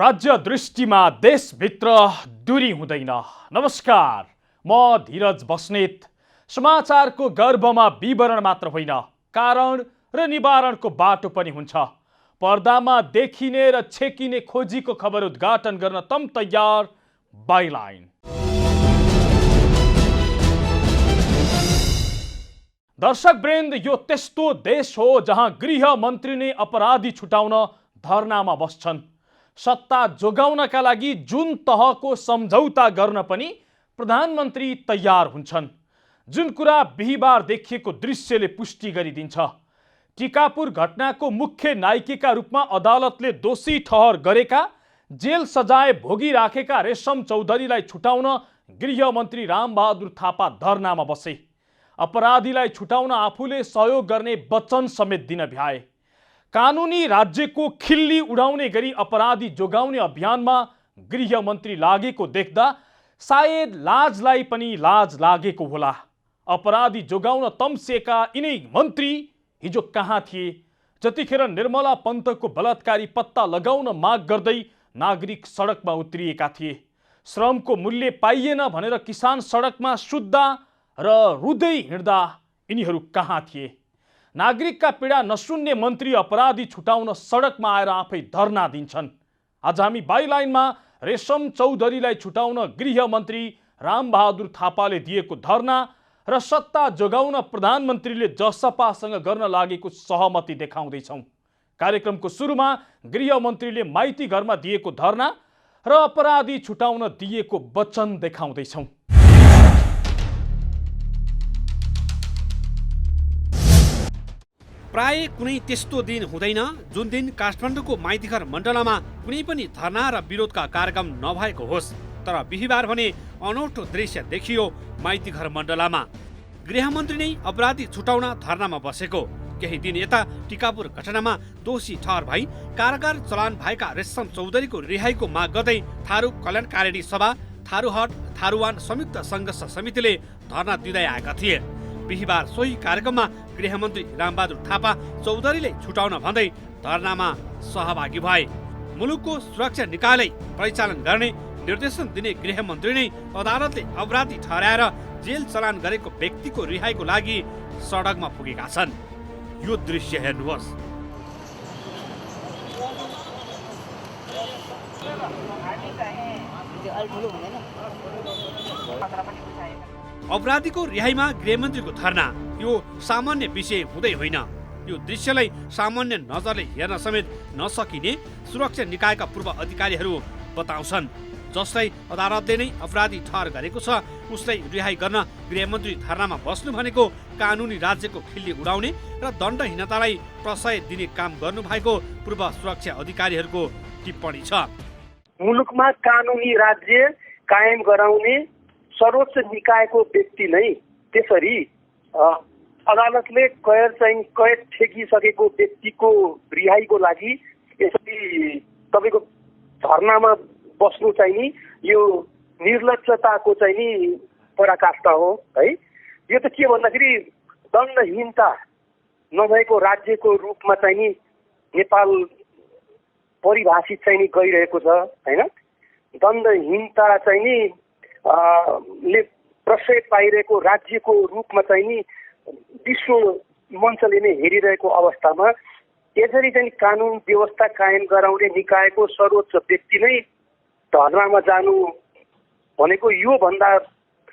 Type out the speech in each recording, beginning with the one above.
राज्य दृष्टिमा देशभित्र दूरी हुँदैन। नमस्कार, म धीरज बस्नेत। समाचारको गर्भमा विवरण मात्र होइन, कारण र निवारणको बाटो पनि हुन्छ। पर्दामा देखिने र छेकिने खोजीको खबर उद्घाटन गर्न तम तयार। बाइलाइन। दर्शकवृन्द, यो त्यस्तो देश हो जहाँ गृह मन्त्री नै अपराधी छुटाउन धरनामा बस्छन्। सत्ता जोगाउनका लागि जुन तहको सम्झौता गर्न पनि प्रधानमन्त्री तयार हुन्छन्। जुन कुरा बिहीबार देखिएको दृश्यले पुष्टि गरिदिन्छ। टिकापुर घटनाको मुख्य नायिका रूपमा अदालतले दोषी ठहर गरेका, जेल सजाय भोगिराखेका रेशम चौधरीलाई छुटाउन गृहमन्त्री रामबहादुर थापा धरनामा बसे। अपराधीलाई छुटाउन आफूले सहयोग गर्ने वचन समेत दिन भ्याए। कानुनी राज्यको खिल्ली उडाउने गरी अपराधी जोगाउने अभियानमा गृहमन्त्री लागेको देख्दा सायद लाजलाई पनि लाज लागेको होला। अपराधी जोगाउन तम्सिएका यिनै मन्त्री हिजो कहाँ थिए जतिखेर निर्मला पन्तको बलात्कारी पत्ता लगाउन माग गर्दै नागरिक सडकमा उत्रिएका थिए? श्रमको मूल्य पाइएन भनेर किसान सडकमा सुत्दा र रुँदै हिँड्दा यिनीहरू कहाँ थिए? नागरिकका पीडा नसुन्ने मन्त्री अपराधी छुटाउन सडकमा आएर आफै धरना दिन्छन्। आज हामी बाइलाइनमा रेशम चौधरीलाई छुटाउन गृहमन्त्री रामबहादुर थापाले दिएको धरना र सत्ता जोगाउन प्रधानमन्त्रीले जसपासँग गर्न लागेको सहमति देखाउँदैछौँ। कार्यक्रमको सुरुमा गृहमन्त्रीले माइती घरमा दिएको धरना र अपराधी छुटाउन दिएको वचन देखाउँदैछौँ। प्राय कुनै त्यस्तो दिन हुँदैन जुन दिन काठमाडौँको माइतीघर मण्डलमा कुनै पनि धरना र विरोधका कार्यक्रम नभएको होस्। तर बिहीबार भने अनौठो दृश्य देखियो माइतीघर मण्डलमा। गृहमन्त्री नै अपराधी छुटाउन धरनामा बसेको। केही दिन यता टिकापुर घटनामा दोषी ठहर भई कारागार चलान भएका रेशम चौधरीको रिहाईको माग गर्दै थारू कल्याणकारिणी सभा, थारूहट, थारूवान संयुक्त संघर्ष समितिले धरना दिँदै आएका थिए। बिहीबार सोही कार्यक्रममा गृहमन्त्री रामबहादुर थापा चौधरीले छुटाउन भन्दै धरनामा सहभागी भए। मुलुकको सुरक्षा निकायलाई परिचालन गर्ने निर्देशन दिने गृहमन्त्री नै अदालतले अपराधी ठहराएर जेल चलान गरेको व्यक्तिको रिहाईको लागि सडकमा पुगेका छन्। यो दृश्य हेर्नुहोस्। अपराधीको रिहाईमा गृहमन्त्रीको धरना यो सामान्य विषय हुँदै होइन। यो दृश्यलाई सामान्य नजरले हेर्न समेत नसकिने सुरक्षा निकायका पूर्व अधिकारीहरू बताउँछन्। जसलाई अदालतले नै अपराधी ठहर गरेको छ उसलाई रिहाई गर्न गृहमन्त्री धरनामा बस्नु भनेको कानुनी राज्यको खिल्ली उडाउने र दण्डहीनतालाई प्रशय दिने काम गर्नु भएको पूर्व सुरक्षा अधिकारीहरूको टिप्पणी छ। मुलुकमा कानुनी राज्य कायम गराउने सर्वोच्च निकायको व्यक्ति नै त्यसरी अदालतले कैद ठेकिसकेको व्यक्तिको रिहाईको लागि यसरी तपाईँको धरनामा बस्नु चाहिँ नि यो निर्लज्जताको चाहिँ नि पराकाष्ठा हो है। यो त के भन्दाखेरि दण्डहीनता नभएको राज्यको रूपमा चाहिँ नि नेपाल परिभाषित चाहिँ नि गइरहेको छ हैन। दण्डहीनता चाहिँ नि ले प्रशय पाइरहेको राज्यको रूपमा चाहिँ नि विश्व मञ्चले नै हेरिरहेको अवस्थामा यसरी चाहिँ कानुन व्यवस्था कायम गराउने निकायको सर्वोच्च व्यक्ति नै धरनामा जानु भनेको यो भन्दा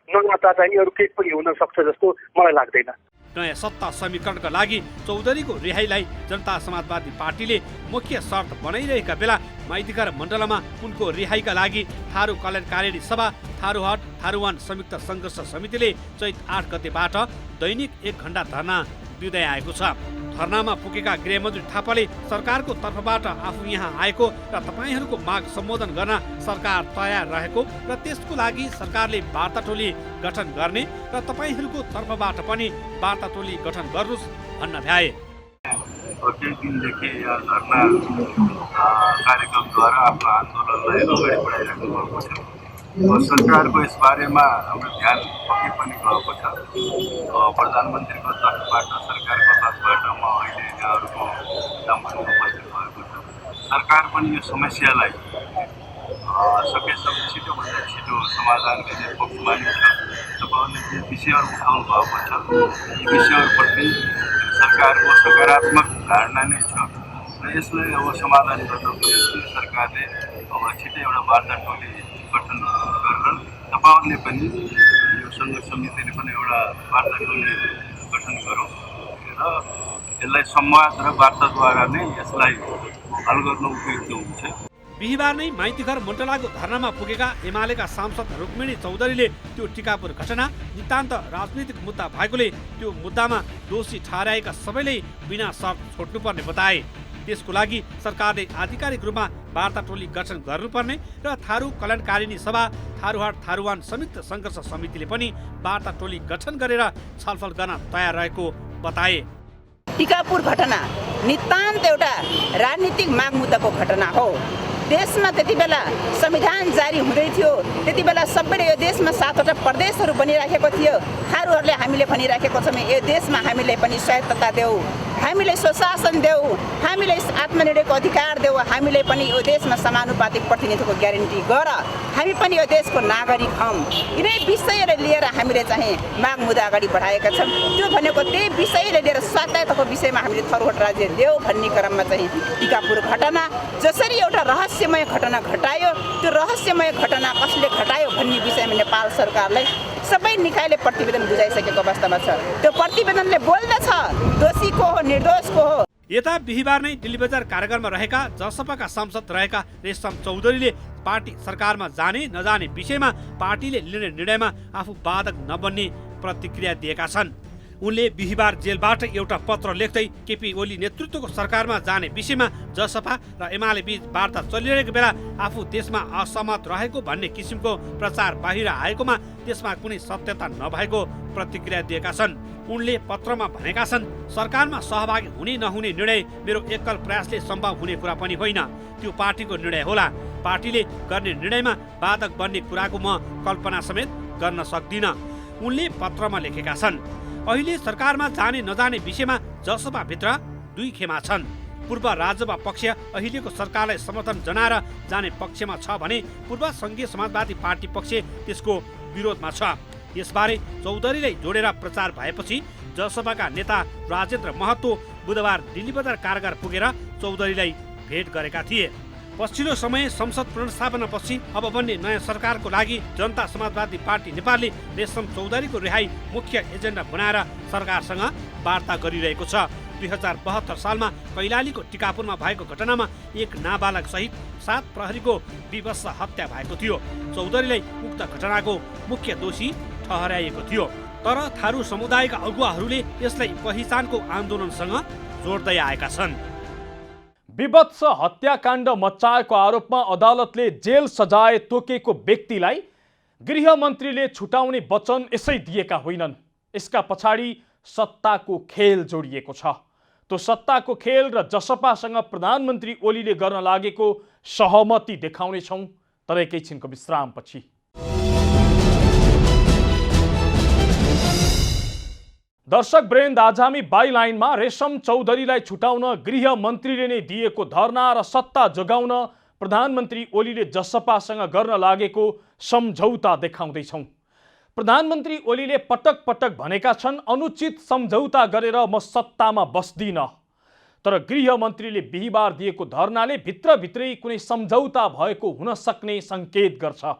नम्रता चाहिँ अरू केही पनि हुन सक्छ जस्तो मलाई लाग्दैन। नयाँ सत्ता समीकरणका लागि चौधरीको रिहाईलाई जनता समाजवादी पार्टीले मुख्य शर्त बनाइरहेका बेला माइतीघर मण्डलमा उनको रिहाईका लागि थारू कल्याणकारिणी सभा, थारूहट, थारूवान संयुक्त संघर्ष समितिले चैत 8 गतेबाट दैनिक 1 घण्टा धरना दिँदै आएको छ। धरनामा पुगेका गृहमन्त्री थापाले सरकारको तर्फबाट आफू यहाँ आएको र तपाईहरूको माग सम्बोधन गर्न सरकार तयार रहेको र त्यसको लागि सरकारले वार्ता टोली गठन गर्ने र तपाईहरूको तर्फबाट पनि वार्ता टोली गठन गर्नुस् भन्न भ्याए। केही दिनदेखि धरना कार्यक्रमद्वारा आफ्नो आन्दोलनलाई अगाडि बढाइराख्नु भएको छ। सरकारको यस बारेमा हाम्रो ध्यान पक्कै पनि गएको छ। प्रधानमन्त्रीको तर्फबाट सरकारको तर्फबाट म अहिले यहाँहरूको सम्बन्ध उपस्थित भएको छ। सरकार पनि यो समस्यालाई सकेसम्म छिटोभन्दा छिटो समाधान गर्ने पक्षमा नै छ। तपाईँहरूले जे विषयहरू उठाउनु भएको छ यी विषयहरूप्रति सरकारको सकारात्मक धारणा नै छ र यसलाई अब समाधान गर्नको निम्ति सरकारले अब छिटै एउटा वार्ता टोली गठन गरेर तपाईँहरूले पनि यो सङ्घर्ष समितिले पनि एउटा वार्ता टोली गठन गरौँ र यसलाई संवाद र वार्ताद्वारा नै यसलाई हल गर्न उपयुक्त हुन्छ। बिहिबार नै माइतीघर मण्डलाको धरनामा पुगेका एमालेका सांसद रुक्मिणी चौधरीले त्यो टिकापुर घटना नितान्त राजनीतिक मुद्दा भएकोले त्यो मुद्दामा दोषी ठहराएका सबैले बिना शर्त छोड्नुपर्ने बताए। त्यसको लागि सरकारले आधिकारिक रूपमा वार्ता टोली गठन गर्नुपर्ने र थारू कल्याणकारिणी सभा थारूहाट थारूवान संयुक्त सङ्घर्ष समितिले पनि वार्ता टोली गठन गरेर छलफल गर्न तयार रहेको बताए। टिकापुर घटना नितान्त एउटा राजनीतिक माग मुद्दाको घटना हो। देशमा त्यति बेला संविधान जारी हुँदै थियो, त्यति बेला सबैले यो देशमा 7वटा प्रदेशहरू बनिराखेको थियो। थारूहरूले हामीले भनिराखेको छौँ यो देशमा हामीले पनि स्वायत्तता देऊ, हामीले स्वशासन देऊ, हामीले आत्मनिर्भरको अधिकार देऊ, हामीले पनि यो देशमा समानुपातिक प्रतिनिधित्वको ग्यारेन्टी गर, हामी पनि यो देशको नागरिक हौँ। यिनै विषयलाई लिएर हामीले चाहिँ माग मुद्दा अगाडि बढाएका छौँ। त्यो भनेको त्यही विषयलाई लिएर स्वायत्तताको विषयमा हामीले थारूहाट राज्य देऊ भन्ने क्रममा चाहिँ टिकापुर घटना जसरी एउटा रहस्यमय घटना घटायो, त्यो रहस्यमय घटना कसले घटायो भन्ने विषयमा नेपाल सरकारलाई सबै निकायले प्रतिवेदन बुझाइसकेको अवस्थामा छ। त्यो प्रतिवेदनले बोल्दछ दोषी को हो निर्दोष को हो। यता बिहिबार नै दिल्ली बजार कारागारमा रहेका जसपाका सांसद रहेका रेशम चौधरीले पार्टी सरकारमा जाने नजाने विषयमा पार्टीले लिने निर्णयमा आफू बाधक नबन्ने प्रतिक्रिया दिएका छन्। उनले बिहिबार जेलबाट एउटा पत्र लेख्दै केपी ओली नेतृत्वको सरकारमा जाने विषयमा जसपा र एमाले बीच वार्ता चलिरहेको बेला आफू त्यसमा असहमत रहेको भन्ने किसिमको प्रचार बाहिर आएकोमा त्यसमा कुनै सत्यता नभएको प्रतिक्रिया दिएका छन्। उनले पत्रमा भनेका छन्, सरकारमा सहभागी हुने नहुने निर्णय मेरो एकल प्रयासले सम्भव हुने कुरा पनि होइन, त्यो पार्टीको निर्णय होला। पार्टीले गर्ने निर्णयमा बाधक बन्ने कुराको म कल्पना समेत गर्न सक्दिनँ, उनले पत्रमा लेखेका छन्। अहिले सरकारमा जाने नजाने विषयमा जसपाभित्र दुई खेमा छन्। पूर्व राजपा पक्ष अहिलेको सरकारलाई समर्थन जनाएर जाने पक्षमा छ भने पूर्व सङ्घीय समाजवादी पार्टी पक्ष त्यसको विरोधमा छ। यसबारे चौधरीलाई जोडेर प्रचार भएपछि जसपाका नेता राजेन्द्र महतो बुधबार दिल्ली बजार कारागार पुगेर चौधरीलाई भेट गरेका थिए। पछिल्लो समय संसद पुनर्स्थापनापछि अब बन्ने नयाँ सरकारको लागि जनता समाजवादी पार्टी नेपालले रेशम चौधरीको रिहाई मुख्य एजेन्डा बनाएर सरकारसँग वार्ता गरिरहेको छ। 2072 सालमा कैलालीको टिकापुरमा भएको घटनामा एक नाबालक सहित 7 प्रहरीको विवश हत्या भएको थियो। चौधरीलाई उक्त घटनाको मुख्य दोषी ठहराइएको थियो। तर थारू समुदायका अगुवाहरूले यसलाई पहिचानको आन्दोलनसँग जोड्दै आएका छन्। विभत्स हत्याकाण्ड मच्चाएको आरोपमा अदालतले जेल सजाय तोकेको व्यक्तिलाई गृहमन्त्रीले छुटाउने वचन यसै दिएका होइनन्। यसका पछाडि सत्ताको खेल जोडिएको छ। त्यो सत्ताको खेल र जसपासँग प्रधानमन्त्री ओलीले गर्न लागेको सहमति देखाउनेछौँ, तर एकैछिनको विश्रामपछि। दर्शक वृन्द, आज हामी बाइलाइनमा रेशम चौधरीलाई छुटाउन गृहमन्त्रीले नै दिएको धरना र सत्ता जोगाउन प्रधानमन्त्री ओलीले जसपासँग गर्न लागेको सम्झौता देखाउँदैछौँ। प्रधानमन्त्री ओलीले पटक पटक भनेका छन्, अनुचित सम्झौता गरेर म सत्तामा बस्दिन। तर गृहमन्त्रीले बिहिबार दिएको धरनाले भित्रभित्रै कुनै सम्झौता भएको हुन सक्ने सङ्केत गर्छ।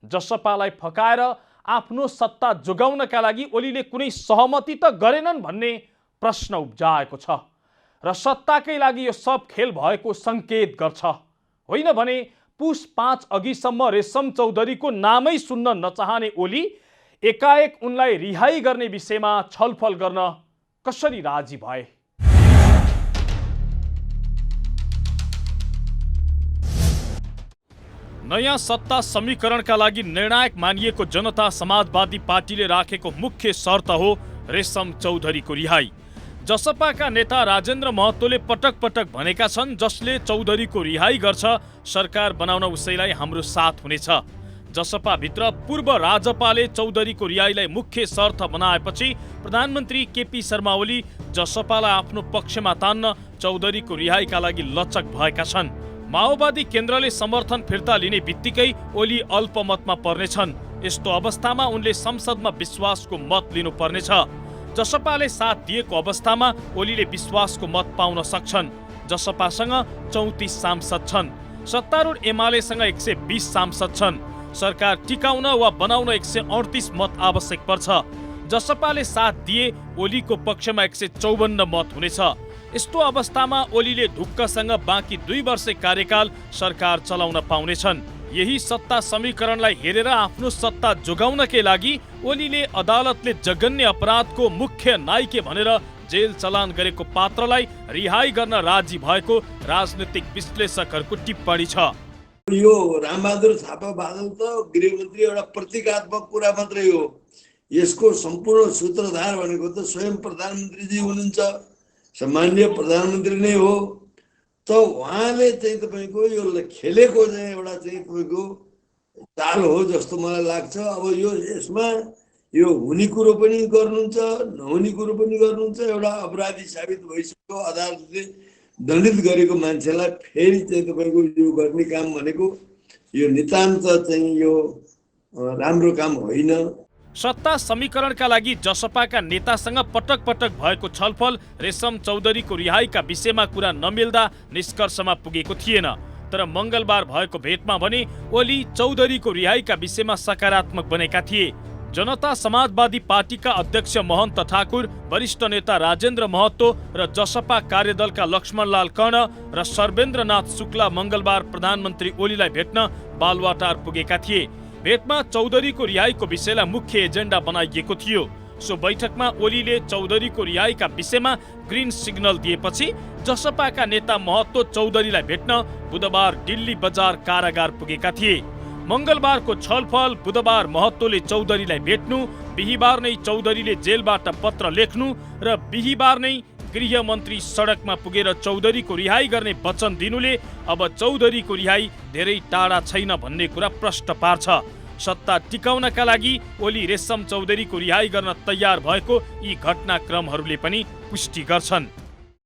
जसपालाई फकाएर आफ्नो सत्ता जोगाउनका लागि ओलीले कुनै सहमति त गरेनन् भन्ने प्रश्न उब्जाएको छ र सत्ताकै लागि यो सब खेल भएको सङ्केत गर्छ। होइन भने पुस 5 अघिसम्म रेशम चौधरीको नामै सुन्न नचाहने ओली एकाएक उनलाई रिहाई गर्ने विषयमा छलफल गर्न कसरी राजी भए? नयाँ सत्ता समीकरणका लागि निर्णायक मानिएको जनता समाजवादी पार्टीले राखेको मुख्य शर्त हो रेशम चौधरीको रिहाई। जसपाका नेता राजेन्द्र महतोले पटक पटक भनेका छन्, जसले चौधरीको रिहाई गर्छ सरकार बनाउन उसैलाई हाम्रो साथ हुनेछ। जसपाभित्र पूर्व राजपाले चौधरीको रिहाईलाई मुख्य शर्त बनाएपछि प्रधानमन्त्री केपी शर्मा ओली जसपालाई आफ्नो पक्षमा तान्न चौधरीको रिहाईका लागि लचक भएका छन्। माओवादी केन्द्रले समर्थन फिर्ता लिने बित्तिकै ओली अल्पमतमा पर्नेछन्। यस्तो अवस्थामा उनले संसदमा विश्वासको मत लिनुपर्नेछ। जसपाले साथ दिएको अवस्थामा ओलीले विश्वासको मत पाउन सक्छन्। जसपासँग 34 सांसद छन्। सत्तारूढ एमालेसँग 120 सांसद छन्। सरकार टिकाउन वा बनाउन 138 मत आवश्यक पर्छ। जसपाले साथ दिए ओलीको पक्षमा 154 मत हुनेछ। यस्तो अवस्थामा ओलीले ढुक्कसँग बाँकी 2 वर्ष कार्यकाल सरकार चलाउन पाउनेछन्। यही सत्ता समीकरणलाई हेरेर आफ्नो सत्ता जोगाउनकै लागि ओलीले अदालतले जघन्य अपराधको मुख्य नायिके भनेर जेल चलान गरेको पात्रलाई रिहाई गर्न राजी भएको राजनीतिक विश्लेषकहरूको टिप्पणी छ। यो रामबहादुर थापा बादल त गृहमन्त्री एउटा प्रतीकात्मक कुरा मात्रै हो। यसको सम्पूर्ण सूत्रधार भनेको त स्वयं प्रधानमन्त्रीजी हुनुहुन्छ, सम्माननीय प्रधानमन्त्री नै हो। त उहाँले चाहिँ तपाईँको यो खेलेको चाहिँ एउटा चाहिँ तपाईँको चाल हो जस्तो मलाई लाग्छ। अब यो यसमा यो हुने कुरो पनि गर्नुहुन्छ, नहुने कुरो पनि गर्नुहुन्छ। एउटा अपराधी साबित भइसक्यो, अदालतले दण्डित गरेको मान्छेलाई फेरि चाहिँ तपाईँको यो गर्ने काम भनेको यो नितान्त चाहिँ यो राम्रो काम होइन। सत्ता समीकरणका लागि जसपाका नेतासँग पटक पटक भएको छलफल रेशम चौधरीको रिहाईका विषयमा कुरा नमिल्दा निष्कर्षमा पुगेको थिएन। तर मङ्गलबार भएको भेटमा भने ओली चौधरीको रिहाईका विषयमा सकारात्मक बनेका थिए। जनता समाजवादी पार्टीका अध्यक्ष महन्त ठाकुर, वरिष्ठ नेता राजेन्द्र महतो र जसपा कार्यदलका लक्ष्मणलाल कर्ण र सर्वेन्द्रनाथ शुक्ला मङ्गलबार प्रधानमन्त्री ओलीलाई भेट्न बालुवाटार पुगेका थिए। भेटमा चौधरीको रिहाईको विषयलाई मुख्य एजेन्डा बनाइएको थियो। सो बैठकमा ओलीले चौधरीको रिहाईका विषयमा ग्रिन सिग्नल दिएपछि जसपाका नेता महतो चौधरीलाई भेट्न बुधबार दिल्ली बजार कारागार पुगेका थिए। मङ्गलबारको छलफल बुधबार महतोले चौधरीलाई भेट्नु, बिहीबार नै चौधरीले जेलबाट पत्र लेख्नु र बिहीबार नै गृहमन्त्री सडकमा पुगेर चौधरीको रिहाई गर्ने वचन दिनुले अब चौधरीको रिहाई धेरै टाढा छैन भन्ने कुरा प्रष्ट पार्छ। सत्ता टिकाउनका लागि ओली रेशम चौधरीको रिहाई गर्न तयार भएको यी घटनाक्रमहरूले पनि पुष्टि गर्छन्।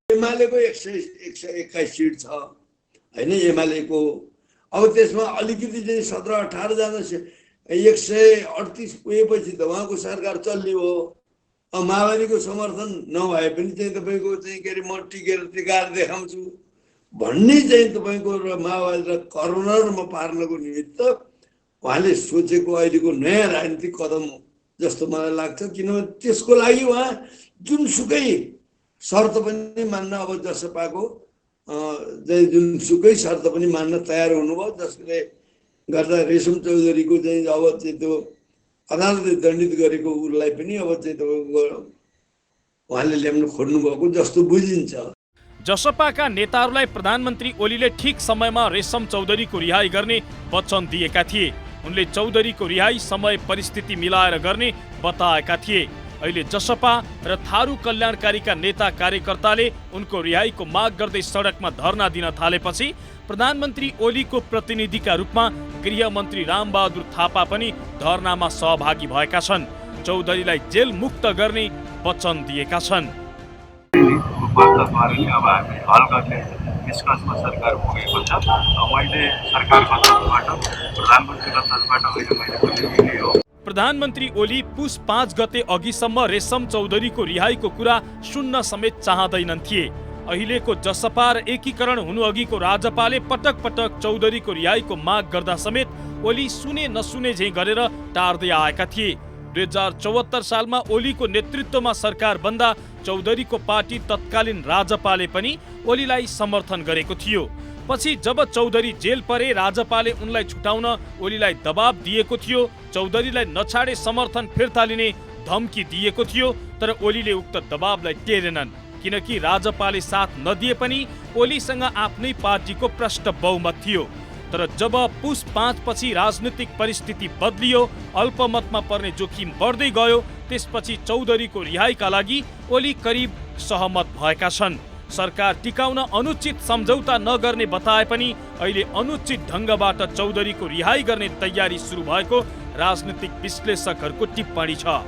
एमालेको 121 सिट छ होइन एमालेको। अब त्यसमा अलिकति चाहिँ 17-18 जना 138 पुगेपछि त उहाँको सरकार चल्ने हो। अब माओवादीको समर्थन नभए पनि चाहिँ तपाईँको चाहिँ के अरे म टिकेर टिकाएर देखाउँछु भन्ने चाहिँ तपाईँको र माओवादीलाई कर्नरमा पार्नको निमित्त उहाँले सोचेको अहिलेको नयाँ राजनीतिक कदम जस्तो मलाई लाग्छ। किनभने त्यसको लागि उहाँ जुनसुकै शर्त पनि मान्न अब जसपाको जुनसुकै शर्त पनि मान्न तयार हुनुभयो, जसले गर्दा रेशम चौधरीको चाहिँ अब चाहिँ त्यो अदालतले दण्डित गरेको उसलाई पनि अब चाहिँ तपाईँको उहाँले ल्याउन खोज्नुभएको जस्तो बुझिन्छ। जसपाका नेताहरूलाई प्रधानमन्त्री ओलीले ठिक समयमा रेशम चौधरीको रिहाई गर्ने वचन दिएका थिए। उनले चौधरीको रिहाई समय परिस्थिति मिलाएर गर्ने बताएका थिए। अहिले जसपा र थारू कल्याणकारीका नेता कार्यकर्ताले उनको रिहाईको माग गर्दै सडकमा धरना दिन थालेपछि प्रधानमन्त्री ओलीको प्रतिनिधिका रूपमा गृहमन्त्री रामबहादुर थापा पनि धरनामा सहभागी भएका छन्। चौधरीलाई जेल मुक्त गर्ने वचन दिएका छन्। अब हामी हल गर्ने निष्कर्षमा सरकार पुगेको छ। मैले सरकारको तर्फबाट प्रधानमन्त्रीको तर्फबाट मैले हो। प्रधानमन्त्री ओली पुस 5 गते अघिसम्म रेशम चौधरीको रिहाईको कुरा सुन्न समेत चाहँदैनन् थिए। अहिलेको जसपा र एकीकरण हुनु अघिको राजपाले पटक पटक चौधरीको रिहाईको माग गर्दा समेत ओली सुने नसुने झैं गरेर टार्दै आएका थिए। 2074 सालमा ओलीको नेतृत्वमा सरकार बन्दा चौधरीको पार्टी तत्कालीन राजपाले पनि ओलीलाई समर्थन गरेको थियो। पछि जब चौधरी जेल परे राजपाले उनलाई छुटाउन ओलीलाई दबाब दिएको थियो। चौधरीलाई नछाडे समर्थन फिर्ता लिने धम्की दिएको थियो। तर ओलीले उक्त दबाबलाई टेरेनन्, किनकि राजपाले साथ नदिए पनि ओलीसँग आफ्नै पार्टीको प्रष्ट बहुमत थियो। तर जब पुस 5 पछि राजनीतिक परिस्थिति बदलियो, अल्पमतमा पर्ने जोखिम बढ्दै गयो, त्यसपछि चौधरीको रिहाईका लागि ओली करिब सहमत भएका छन्। सरकार टिकाउन अनुचित सम्झौता नगर्ने बताए पनि अहिले अनुचित ढङ्गबाट चौधरीको रिहाई गर्ने तयारी सुरु भएको राजनीतिक विश्लेषकहरूको टिप्पणी छ।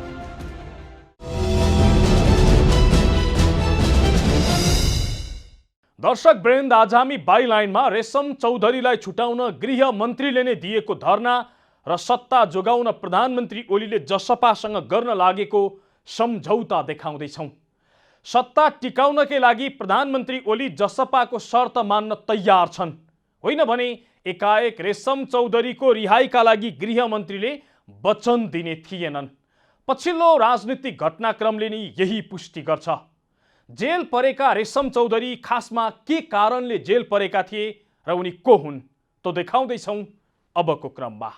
दर्शक वृन्द, आज हामी बाइलाइनमा रेशम चौधरीलाई छुटाउन गृह मन्त्रीले नै दिएको धरना र सत्ता जोगाउन प्रधानमन्त्री ओलीले जसपासँग गर्न लागेको सम्झौता देखाउँदैछौँ। सत्ता टिकाउनकै लागि प्रधानमन्त्री ओली जसपाको शर्त मान्न तयार छन्, होइन भने एकाएक रेशम चौधरीको रिहाईका लागि गृहमन्त्रीले वचन दिने थिएनन्। पछिल्लो राजनीतिक घटनाक्रमले नै यही पुष्टि गर्छ। जेल परेका रेशम चौधरी खासमा के कारणले जेल परेका थिए र उनी को हुन् त देखाउँदैछौँ अबको क्रममा।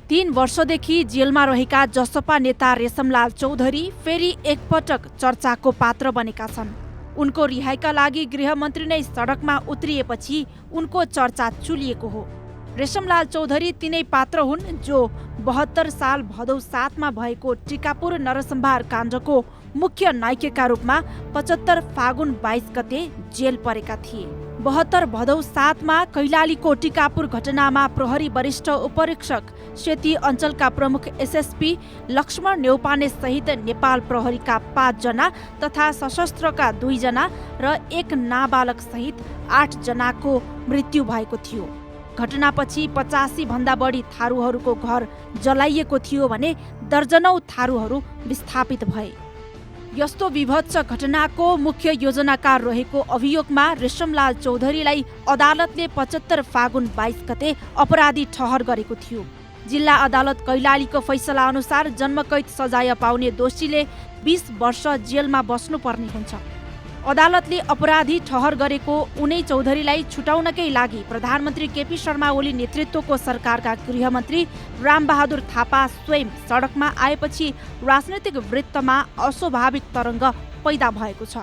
तीन वर्षदेखि जेलमा रहेका जसपा नेता रेशमलाल चौधरी फेरि एकपटक चर्चाको पात्र बनेका छन्। उनको रिहाईका लागि गृहमन्त्री नै सडकमा उत्रिएपछि उनको चर्चा चुलिएको हो। रेशमलाल चौधरी तिनै पात्र हुन् जो 72 साल भदौ 7 मा भएको टिकापुर नरसंहार काण्डको मुख्य नायकका रूपमा 75 फागुन 22 गते जेल परेका थिए। 72 भदौ 7 मा कैलालीको टिकापुर घटनामा प्रहरी वरिष्ठ उपरीक्षक सेती अञ्चलका प्रमुख एसएसपी लक्ष्मण नेउपाने सहित नेपाल प्रहरीका 5 जना तथा सशस्त्रका 2 जना र 1 नाबालक सहित 8 जनाको मृत्यु भएको थियो। घटनापछि 85 भन्दा बढी थारूहरूको घर जलाइएको थियो भने दर्जनौं थारूहरू विस्थापित भए। यस्तो विभत्स घटनाको मुख्य योजनाकार रहेको अभियोगमा रेशमलाल चौधरीलाई अदालतले 75 फागुन 22 गते अपराधी ठहर गरेको थियो। जिल्ला अदालत कैलालीको फैसला अनुसार जन्मकैद सजाय पाउने दोषीले 20 वर्ष जेलमा बस्नुपर्ने हुन्छ। अदालतले अपराधी ठहर गरेको उनै चौधरीलाई छुटाउनकै लागि प्रधानमन्त्री केपी शर्मा ओली नेतृत्वको सरकारका गृहमन्त्री रामबहादुर थापा स्वयं सडकमा आएपछि राजनैतिक वृत्तमा अस्वाभाविक तरङ्ग पैदा भएको छ।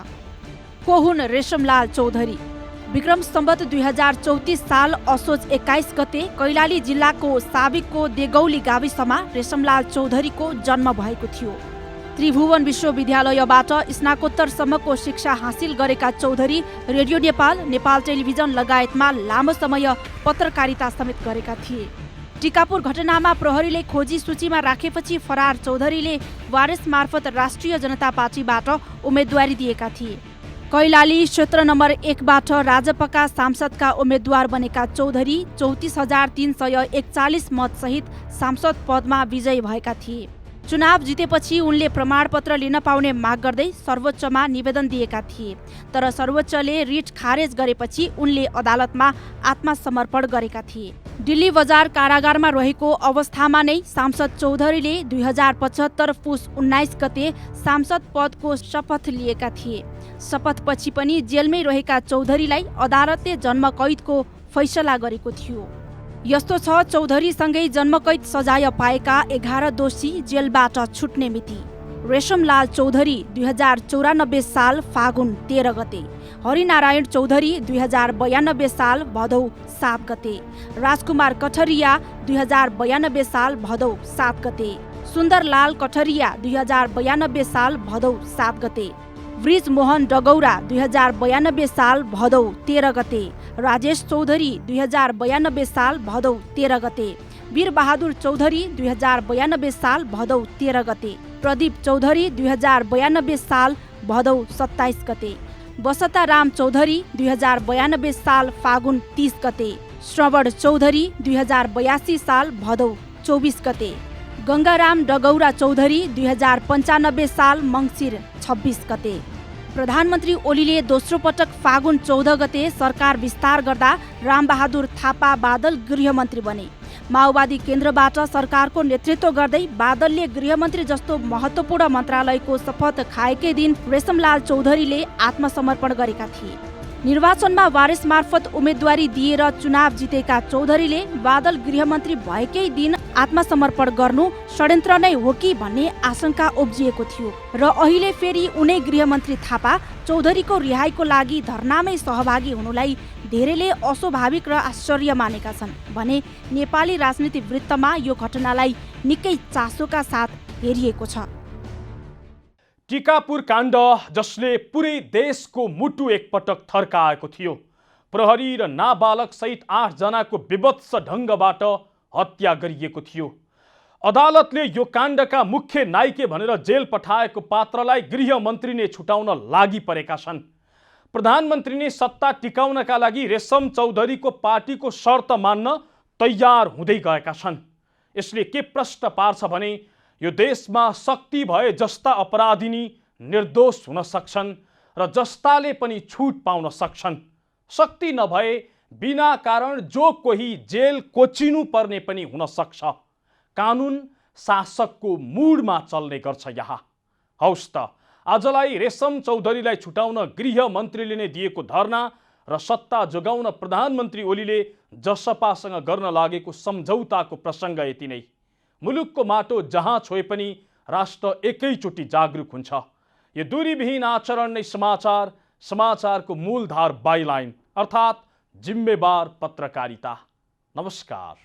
को हुन् रेशमलाल चौधरी? विक्रम सम्वत 2034 साल असोज 21 गते कैलाली जिल्लाको साबिकको देगौली गाविसमा रेशमलाल चौधरीको जन्म भएको थियो। त्रिभुवन विश्वविद्यालयबाट स्नाकोत्तरसम्मको शिक्षा हासिल गरेका चौधरी रेडियो नेपाल, नेपाल टेलिभिजन लगायतमा लामो समय पत्रकारिता समेत गरेका थिए। टिकापुर घटनामा प्रहरीले खोजी सूचीमा राखेपछि फरार चौधरीले वारिस मार्फत राष्ट्रिय जनता पार्टीबाट उम्मेदवारी दिएका थिए। कैलाली क्षेत्र नम्बर 1 बाट राजपका सांसदका उम्मेद्वार बनेका चौधरी 34,341 मतसहित सांसद पदमा विजयी भएका थिए। चुनाव जितेपछि उनले प्रमाणपत्र लिन पाउने माग गर्दै सर्वोच्चमा निवेदन दिएका थिए, तर सर्वोच्चले रिट खारेज गरेपछि उनले अदालतमा आत्मसमर्पण गरेका थिए। दिल्ली बजार कारागारमा रहेको अवस्थामा नै सांसद चौधरीले 2075 पुस 19 गते सांसद पदको शपथ लिएका थिए। शपथपछि पनि जेलमै रहेका चौधरीलाई अदालतले जन्मकैदको फैसला गरेको थियो। यस्तो छ चौधरीसँगै जन्मकैद सजाय पाएका 11 दोषी जेलबाट छुट्ने मिति। रेशमलाल चौधरी 2094 साल फागुन 13 गते, हरिनारायण चौधरी 2092 साल भदौ 7 गते, राजकुमार कठरिया 2092 साल भदौ 7 गते, सुन्दरलाल कठरिया 2092 साल भदौ 7 गते, ब्रिज मोहन डगौरा 2092 साल भदौ 13 गते, राजेश चौधरी 2092 साल भदौ 13 गते, वीरबहादुर चौधरी 2092 साल भदौ 13 गते, प्रदीप चौधरी 2092 साल भदौ 27 गते, बसताराम चौधरी 2092 साल फागुन 30 गते, श्रवण चौधरी 2082 साल भदौ 24 गते, गंगाराम डगौरा चौधरी 2095 साल मङ्सिर 26 गते। प्रधानमन्त्री ओलीले दोस्रो पटक फागुन 14 गते सरकार विस्तार गर्दा रामबहादुर थापा बादल गृहमन्त्री बने। माओवादी केन्द्रबाट सरकारको नेतृत्व गर्दै बादलले गृहमन्त्री जस्तो महत्त्वपूर्ण मन्त्रालयको शपथ खाएकै दिन रेशमलाल चौधरीले आत्मसमर्पण गरेका थिए। निर्वाचनमा वारिस मार्फत उम्मेदवारी दिएर चुनाव जितेका चौधरीले बादल गृहमन्त्री भएकै दिन आत्मसमर्पण गर्नु षड्यन्त्र नै हो कि भन्ने आशंका उब्जिएको थियो र अहिले फेरि उनै गृहमन्त्री थापा चौधरीको रिहाईको लागि धरनामै सहभागी हुनुलाई धेरैले अस्वाभाविक र आश्चर्य मानेका छन् भने नेपाली राजनीतिक वृत्तमा यो घटनालाई निकै चासोका साथ हेरिएको छ। टिकापुर काण्ड जसले पुरै देशको मुटु एकपटक थर्काएको थियो। प्रहरी र नाबालक सहित 8 जनाको विभत्स ढङ्गबाट हत्या गरिएको थियो। अदालतले यो काण्डका मुख्य नायिके भनेर जेल पठाएको पात्रलाई गृहमन्त्रीले छुटाउन लागि परेका छन्। प्रधानमन्त्रीले सत्ता टिकाउनका लागि रेशम चौधरीको पार्टीको शर्त मान्न तयार हुँदै गएका छन्। यसले के प्रश्न पार्छ भने यो देशमा शक्ति भए जस्ता अपराधिनी निर्दोष हुन सक्छन् र जस्ताले पनि छुट पाउन सक्छन्। शक्ति नभए बिना कारण जो कोही जेल कोचिनु पर्ने पनि हुन सक्छ। कानुन शासकको मुडमा चल्ने गर्छ यहाँ। हौस् त आजलाई रेशम चौधरीलाई छुटाउन गृहमन्त्रीले नै दिएको धरना र सत्ता जोगाउन प्रधानमन्त्री ओलीले जसपासँग गर्न लागेको सम्झौताको प्रसङ्ग यति नै। मुलुकको माटो जहाँ छोए पनि राष्ट्र एकैचोटि जागरुक हुन्छ। यो दूरीविहीन आचरण नै समाचार, समाचारको मूलधार बाइलाइन अर्थात् जिम्मेवार पत्रकारिता। नमस्कार।